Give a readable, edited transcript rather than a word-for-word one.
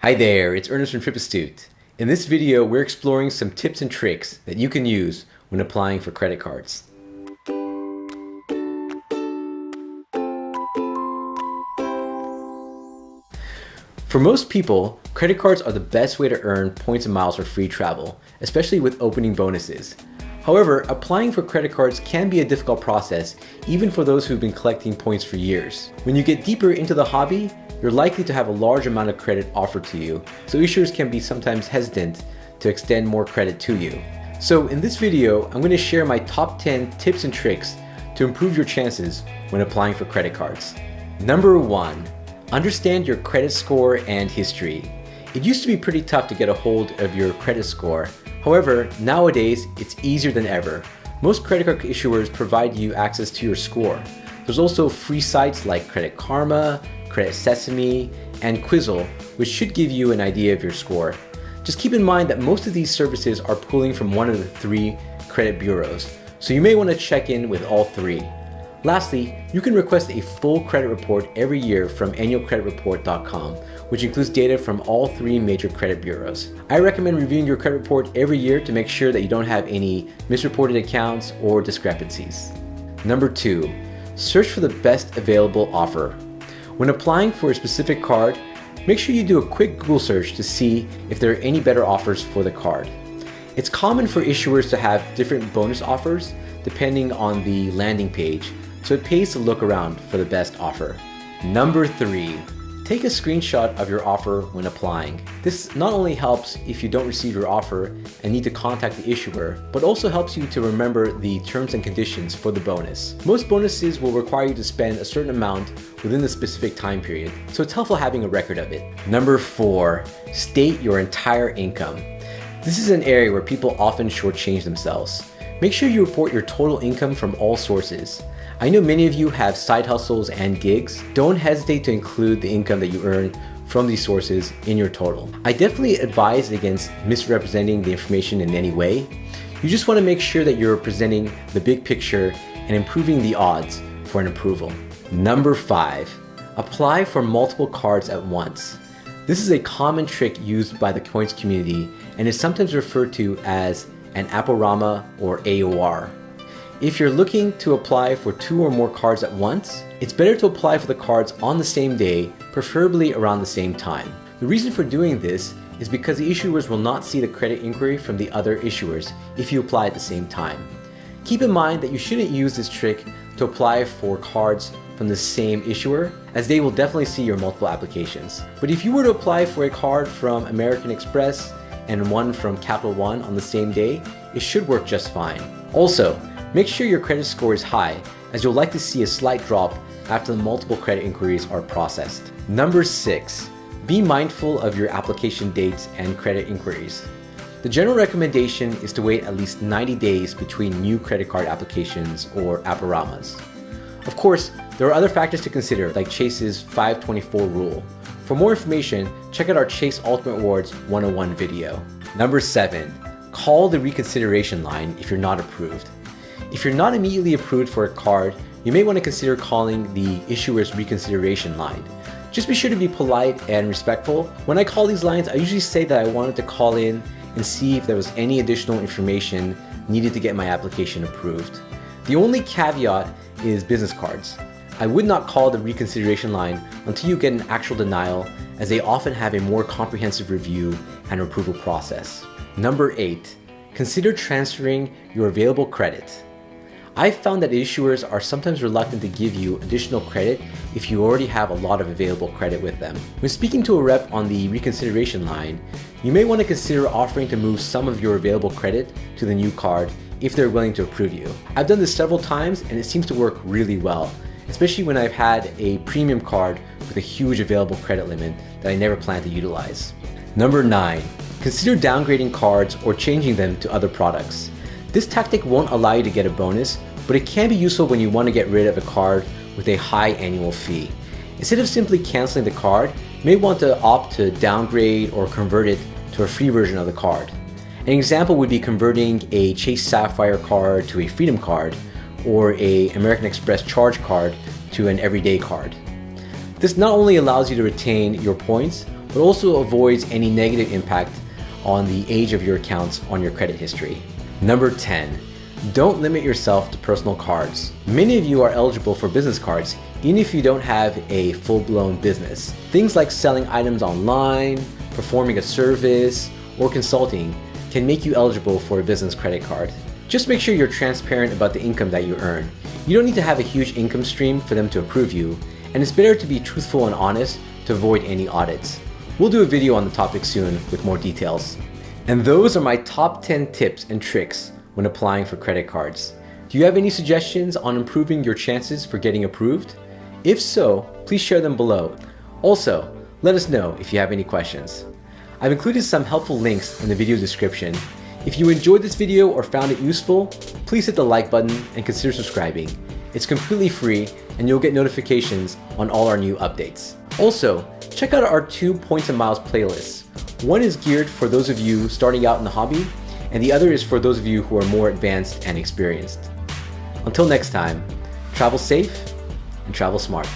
Hi there, it's Ernest from TripAstute. In this video, we're exploring some tips and tricks that you can use when applying for credit cards. For most people, credit cards are the best way to earn points and miles for free travel, especially with opening bonuses. However, applying for credit cards can be a difficult process, even for those who've been collecting points for years. When you get deeper into the hobby, you're likely to have a large amount of credit offered to you, so issuers can be sometimes hesitant to extend more credit to you. So in this video, I'm going to share my top 10 tips and tricks to improve your chances when applying for credit cards. Number 1. Understand your credit score and history. It used to be pretty tough to get a hold of your credit score. However, nowadays, it's easier than ever. Most credit card issuers provide you access to your score. There's also free sites like Credit Karma, Credit Sesame, and Quizzle, which should give you an idea of your score. Just keep in mind that most of these services are pulling from one of the 3 credit bureaus, so you may want to check in with all 3. Lastly, you can request a full credit report every year from annualcreditreport.com, which includes data from all 3 major credit bureaus. I recommend reviewing your credit report every year to make sure that you don't have any misreported accounts or discrepancies. Number 2, search for the best available offer. When applying for a specific card, make sure you do a quick Google search to see if there are any better offers for the card. It's common for issuers to have different bonus offers depending on the landing page, so it pays to look around for the best offer. Number 3, take a screenshot of your offer when applying. This not only helps if you don't receive your offer and need to contact the issuer, but also helps you to remember the terms and conditions for the bonus. Most bonuses will require you to spend a certain amount within the specific time period, so it's helpful having a record of it. Number 4, state your entire income. This is an area where people often shortchange themselves. Make sure you report your total income from all sources. I know many of you have side hustles and gigs. Don't hesitate to include the income that you earn from these sources in your total. I definitely advise against misrepresenting the information in any way. You just want to make sure that you're presenting the big picture and improving the odds for an approval. Number 5, apply for multiple cards at once. This is a common trick used by the points community and is sometimes referred to as an app-o-rama or AOR. If you're looking to apply for 2 or more cards at once, it's better to apply for the cards on the same day, preferably around the same time. The reason for doing this is because the issuers will not see the credit inquiry from the other issuers if you apply at the same time. Keep in mind that you shouldn't use this trick to apply for cards from the same issuer, as they will definitely see your multiple applications. But if you were to apply for a card from American Express and one from Capital One on the same day, it should work just fine. Also, make sure your credit score is high, as you'll likely see a slight drop after the multiple credit inquiries are processed. Number 6, be mindful of your application dates and credit inquiries. The general recommendation is to wait at least 90 days between new credit card applications or app-o-ramas. Of course, there are other factors to consider, like Chase's 524 rule. For more information, check out our Chase Ultimate Rewards 101 video. Number 7, call the reconsideration line if you're not approved. If you're not immediately approved for a card, you may want to consider calling the issuer's reconsideration line. Just be sure to be polite and respectful. When I call these lines, I usually say that I wanted to call in and see if there was any additional information needed to get my application approved. The only caveat is business cards. I would not call the reconsideration line until you get an actual denial, as they often have a more comprehensive review and approval process. Number 8, consider transferring your available credit. I've found that issuers are sometimes reluctant to give you additional credit if you already have a lot of available credit with them. When speaking to a rep on the reconsideration line, you may want to consider offering to move some of your available credit to the new card if they're willing to approve you. I've done this several times and it seems to work really well, especially when I've had a premium card with a huge available credit limit that I never planned to utilize. Number 9, consider downgrading cards or changing them to other products. This tactic won't allow you to get a bonus, but it can be useful when you want to get rid of a card with a high annual fee. Instead of simply canceling the card, you may want to opt to downgrade or convert it to a free version of the card. An example would be converting a Chase Sapphire card to a Freedom card, or a American Express Charge card to an Everyday card. This not only allows you to retain your points, but also avoids any negative impact on the age of your accounts on your credit history. Number 10, don't limit yourself to personal cards. Many of you are eligible for business cards, even if you don't have a full-blown business. Things like selling items online, performing a service, or consulting can make you eligible for a business credit card. Just make sure you're transparent about the income that you earn. You don't need to have a huge income stream for them to approve you, and it's better to be truthful and honest to avoid any audits. We'll do a video on the topic soon with more details. And those are my top 10 tips and tricks when applying for credit cards. Do you have any suggestions on improving your chances for getting approved? If so, please share them below. Also, let us know if you have any questions. I've included some helpful links in the video description. If you enjoyed this video or found it useful, please hit the like button and consider subscribing. It's completely free and you'll get notifications on all our new updates. Also, check out our 2 Points and Miles playlists. One is geared for those of you starting out in the hobby, and the other is for those of you who are more advanced and experienced. Until next time, travel safe and travel smart.